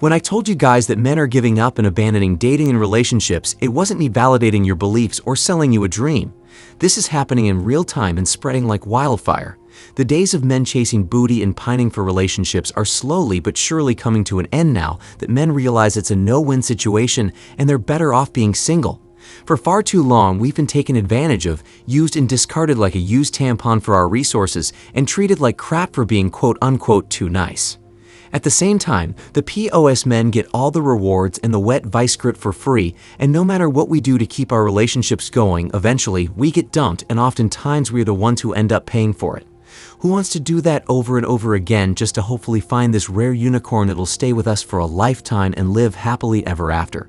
When I told you guys that men are giving up and abandoning dating and relationships, it wasn't me validating your beliefs or selling you a dream. This is happening in real time and spreading like wildfire. The days of men chasing booty and pining for relationships are slowly but surely coming to an end now that men realize it's a no-win situation and they're better off being single. For far too long, we've been taken advantage of, used and discarded like a used tampon for our resources, and treated like crap for being quote-unquote too nice. At the same time, the POS men get all the rewards and the wet vice grip for free, and no matter what we do to keep our relationships going, eventually we get dumped and oftentimes we're the ones who end up paying for it. Who wants to do that over and over again just to hopefully find this rare unicorn that will stay with us for a lifetime and live happily ever after?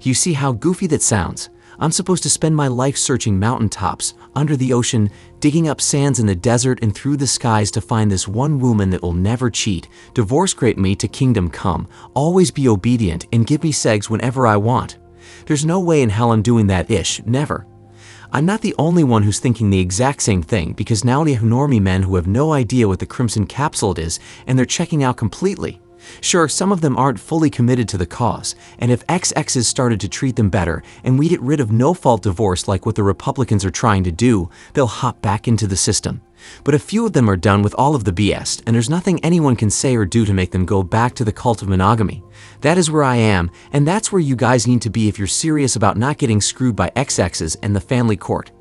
You see how goofy that sounds? I'm supposed to spend my life searching mountaintops, under the ocean, digging up sands in the desert and through the skies to find this one woman that will never cheat, divorce grade me to kingdom come, always be obedient, and give me sex whenever I want. There's no way in hell I'm doing that ish, never. I'm not the only one who's thinking the exact same thing, because now we have normie men who have no idea what the crimson capsule is and they're checking out completely. Sure, some of them aren't fully committed to the cause, and if XXs started to treat them better and we get rid of no-fault divorce like what the Republicans are trying to do, they'll hop back into the system. But a few of them are done with all of the BS, and there's nothing anyone can say or do to make them go back to the cult of monogamy. That is where I am, and that's where you guys need to be if you're serious about not getting screwed by XXs and the family court.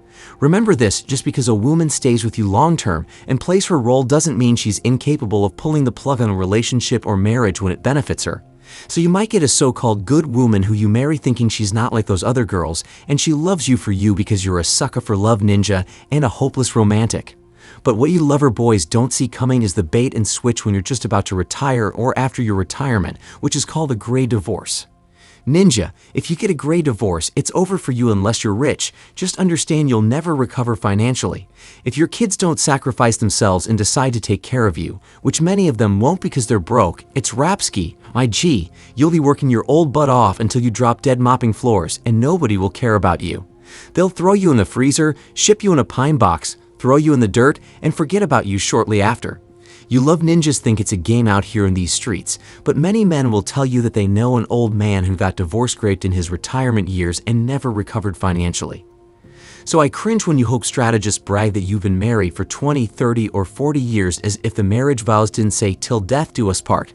Remember this, just because a woman stays with you long-term and plays her role doesn't mean she's incapable of pulling the plug on a relationship or marriage when it benefits her. So you might get a so-called good woman who you marry thinking she's not like those other girls, and she loves you for you because you're a sucker for love ninja and a hopeless romantic. But what you lover boys don't see coming is the bait and switch when you're just about to retire or after your retirement, which is called a gray divorce. Ninja, if you get a gray divorce, it's over for you unless you're rich. Just understand you'll never recover financially. If your kids don't sacrifice themselves and decide to take care of you, which many of them won't because they're broke, it's Rapski. My G, you'll be working your old butt off until you drop dead mopping floors and nobody will care about you. They'll throw you in the freezer, ship you in a pine box, throw you in the dirt, and forget about you shortly after. You love ninjas think it's a game out here in these streets, but many men will tell you that they know an old man who got divorce raped in his retirement years and never recovered financially. So I cringe when you hope strategists brag that you've been married for 20, 30, or 40 years as if the marriage vows didn't say "till death do us part."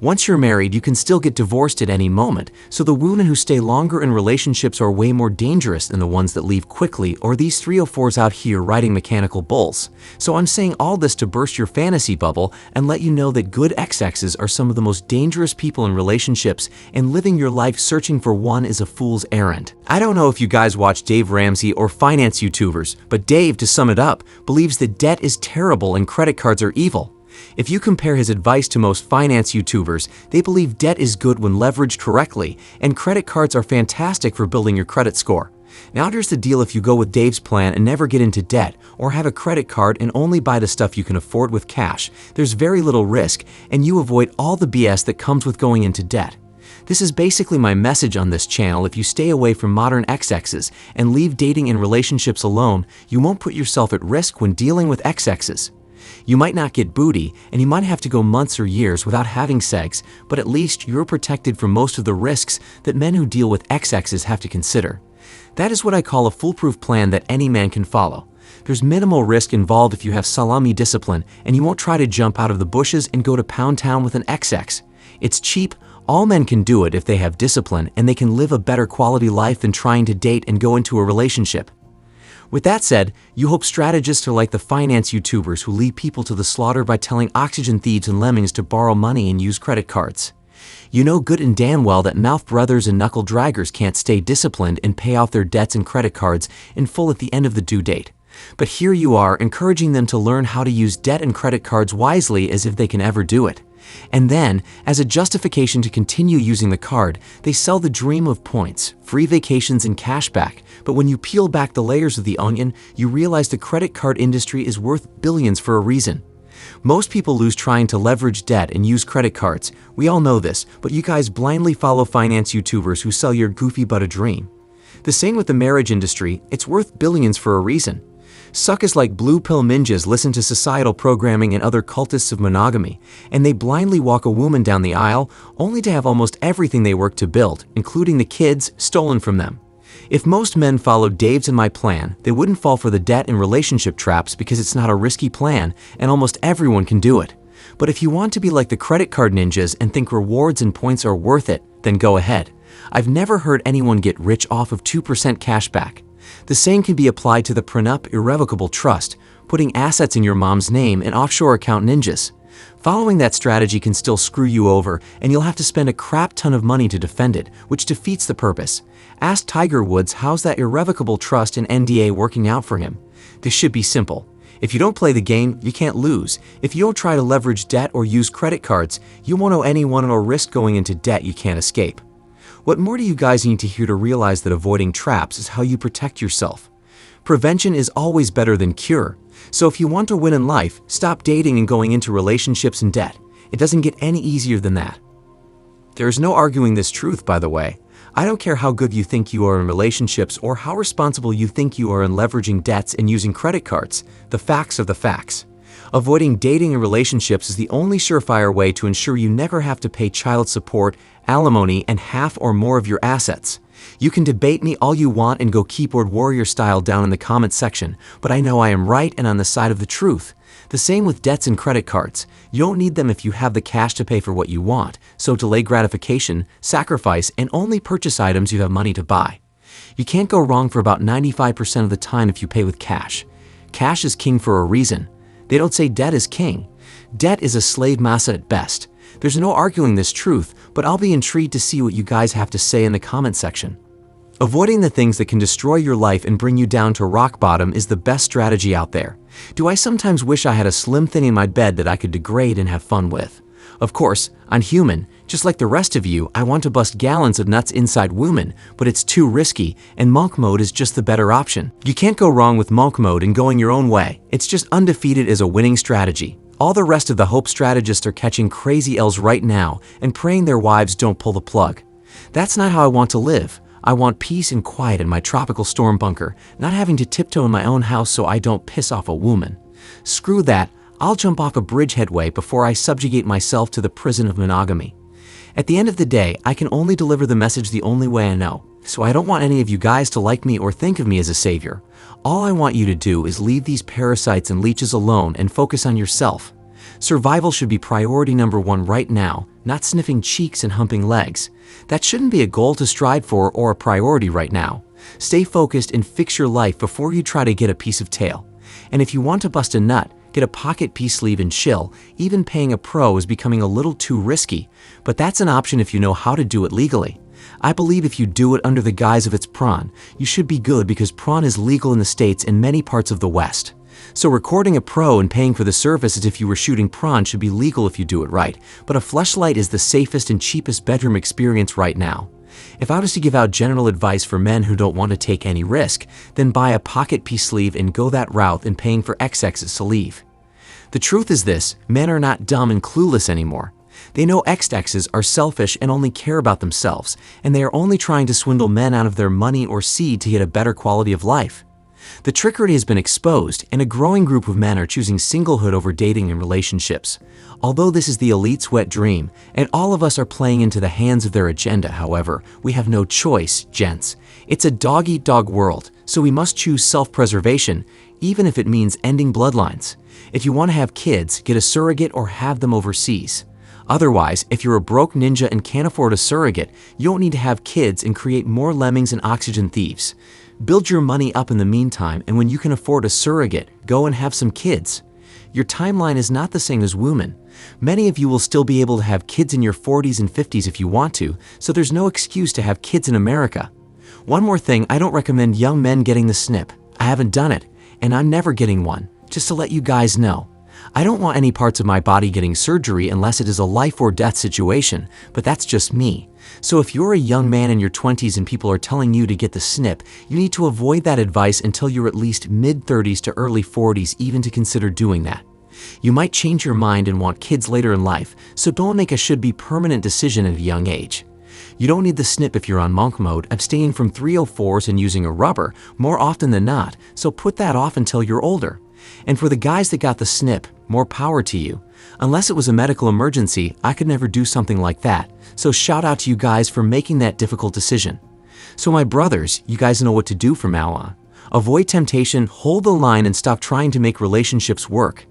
Once you're married, you can still get divorced at any moment, so the women who stay longer in relationships are way more dangerous than the ones that leave quickly or these 304s out here riding mechanical bulls. So I'm saying all this to burst your fantasy bubble and let you know that good XXs are some of the most dangerous people in relationships, and living your life searching for one is a fool's errand. I don't know if you guys watch Dave Ramsey or finance YouTubers, but Dave, to sum it up, believes that debt is terrible and credit cards are evil. If you compare his advice to most finance YouTubers, they believe debt is good when leveraged correctly, and credit cards are fantastic for building your credit score. Now here's the deal: if you go with Dave's plan and never get into debt, or have a credit card and only buy the stuff you can afford with cash, there's very little risk, and you avoid all the BS that comes with going into debt. This is basically my message on this channel. If you stay away from modern XXs and leave dating and relationships alone, you won't put yourself at risk when dealing with XXs. You might not get booty, and you might have to go months or years without having sex, but at least you're protected from most of the risks that men who deal with XXs have to consider. That is what I call a foolproof plan that any man can follow. There's minimal risk involved if you have salami discipline, and you won't try to jump out of the bushes and go to Pound Town with an XX. It's cheap. All men can do it if they have discipline, and they can live a better quality life than trying to date and go into a relationship. With that said, you hope strategists are like the finance YouTubers who lead people to the slaughter by telling oxygen thieves and lemmings to borrow money and use credit cards. You know good and damn well that mouth brothers and knuckle draggers can't stay disciplined and pay off their debts and credit cards in full at the end of the due date. But here you are encouraging them to learn how to use debt and credit cards wisely as if they can ever do it. And then, as a justification to continue using the card, they sell the dream of points, free vacations, and cash back. But when you peel back the layers of the onion, you realize the credit card industry is worth billions for a reason. Most people lose trying to leverage debt and use credit cards. We all know this, but you guys blindly follow finance YouTubers who sell your goofy but a dream. The same with the marriage industry. It's worth billions for a reason. Suckers like blue pill ninjas listen to societal programming and other cultists of monogamy, and they blindly walk a woman down the aisle only to have almost everything they work to build, including the kids, stolen from them. If most men followed Dave's and my plan, they wouldn't fall for the debt and relationship traps because it's not a risky plan and almost everyone can do it. But if you want to be like the credit card ninjas and think rewards and points are worth it, then go ahead. I've never heard anyone get rich off of 2% cash back. The same can be applied to the prenup irrevocable trust, putting assets in your mom's name and offshore account ninjas. Following that strategy can still screw you over, and you'll have to spend a crap ton of money to defend it, which defeats the purpose. Ask Tiger Woods how's that irrevocable trust and NDA working out for him. This should be simple. If you don't play the game, you can't lose. If you don't try to leverage debt or use credit cards, you won't owe anyone or risk going into debt you can't escape. What more do you guys need to hear to realize that avoiding traps is how you protect yourself? Prevention is always better than cure. So if you want to win in life, stop dating and going into relationships in debt. It doesn't get any easier than that. There is no arguing this truth, by the way. I don't care how good you think you are in relationships or how responsible you think you are in leveraging debts and using credit cards. The facts are the facts. Avoiding dating and relationships is the only surefire way to ensure you never have to pay child support, alimony, and half or more of your assets. You can debate me all you want and go keyboard warrior style down in the comments section, but I know I am right and on the side of the truth. The same with debts and credit cards. You don't need them if you have the cash to pay for what you want, so delay gratification, sacrifice, and only purchase items you have money to buy. You can't go wrong for about 95% of the time if you pay with cash. Cash is king for a reason. They don't say debt is king. Debt is a slave master at best. There's no arguing this truth, but I'll be intrigued to see what you guys have to say in the comment section. Avoiding the things that can destroy your life and bring you down to rock bottom is the best strategy out there. Do I sometimes wish I had a slim thing in my bed that I could degrade and have fun with? Of course, I'm human. Just like the rest of you, I want to bust gallons of nuts inside women, but it's too risky, and monk mode is just the better option. You can't go wrong with monk mode and going your own way. It's just undefeated as a winning strategy. All the rest of the hope strategists are catching crazy L's right now and praying their wives don't pull the plug. That's not how I want to live. I want peace and quiet in my tropical storm bunker, not having to tiptoe in my own house so I don't piss off a woman. Screw that. I'll jump off a bridgeheadway before I subjugate myself to the prison of monogamy. At the end of the day, I can only deliver the message the only way I know, so I don't want any of you guys to like me or think of me as a savior. All I want you to do is leave these parasites and leeches alone and focus on yourself. Survival should be priority number one right now, not sniffing cheeks and humping legs. That shouldn't be a goal to strive for or a priority right now. Stay focused and fix your life before you try to get a piece of tail. And if you want to bust a nut, get a pocket peace sleeve and chill. Even paying a pro is becoming a little too risky, but that's an option if you know how to do it legally. I believe if you do it under the guise of it's prawn, you should be good because prawn is legal in the States and many parts of the West. So recording a pro and paying for the service as if you were shooting prawn should be legal if you do it right, but a fleshlight is the safest and cheapest bedroom experience right now. If I was to give out general advice for men who don't want to take any risk, then buy a pocket piece sleeve and go that route than paying for XX's sleeve. The truth is this, men are not dumb and clueless anymore. They know XXs are selfish and only care about themselves, and they are only trying to swindle men out of their money or seed to get a better quality of life. The trickery has been exposed, and a growing group of men are choosing singlehood over dating and relationships. Although this is the elite's wet dream, and all of us are playing into the hands of their agenda, however, we have no choice, gents. It's a dog-eat-dog world, so we must choose self-preservation, even if it means ending bloodlines. If you want to have kids, get a surrogate or have them overseas. Otherwise, if you're a broke ninja and can't afford a surrogate, you don't need to have kids and create more lemmings and oxygen thieves. Build your money up in the meantime, and when you can afford a surrogate, go and have some kids. Your timeline is not the same as women. Many of you will still be able to have kids in your 40s and 50s if you want to, so there's no excuse to have kids in America. One more thing, I don't recommend young men getting the snip. I haven't done it, and I'm never getting one, just to let you guys know. I don't want any parts of my body getting surgery unless it is a life or death situation, but that's just me. So if you're a young man in your 20s and people are telling you to get the snip, you need to avoid that advice until you're at least mid-30s to early 40s even to consider doing that. You might change your mind and want kids later in life, so don't make a should-be permanent decision at a young age. You don't need the snip if you're on monk mode, abstaining from 304s and using a rubber more often than not, so put that off until you're older. And for the guys that got the snip, more power to you. Unless it was a medical emergency, I could never do something like that, so shout out to you guys for making that difficult decision. So my brothers, you guys know what to do from now on. Avoid temptation, hold the line, and stop trying to make relationships work.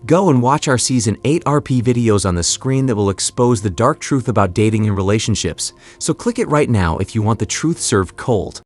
Go and watch our Season 8 RP videos on the screen that will expose the dark truth about dating and relationships, so click it right now if you want the truth served cold.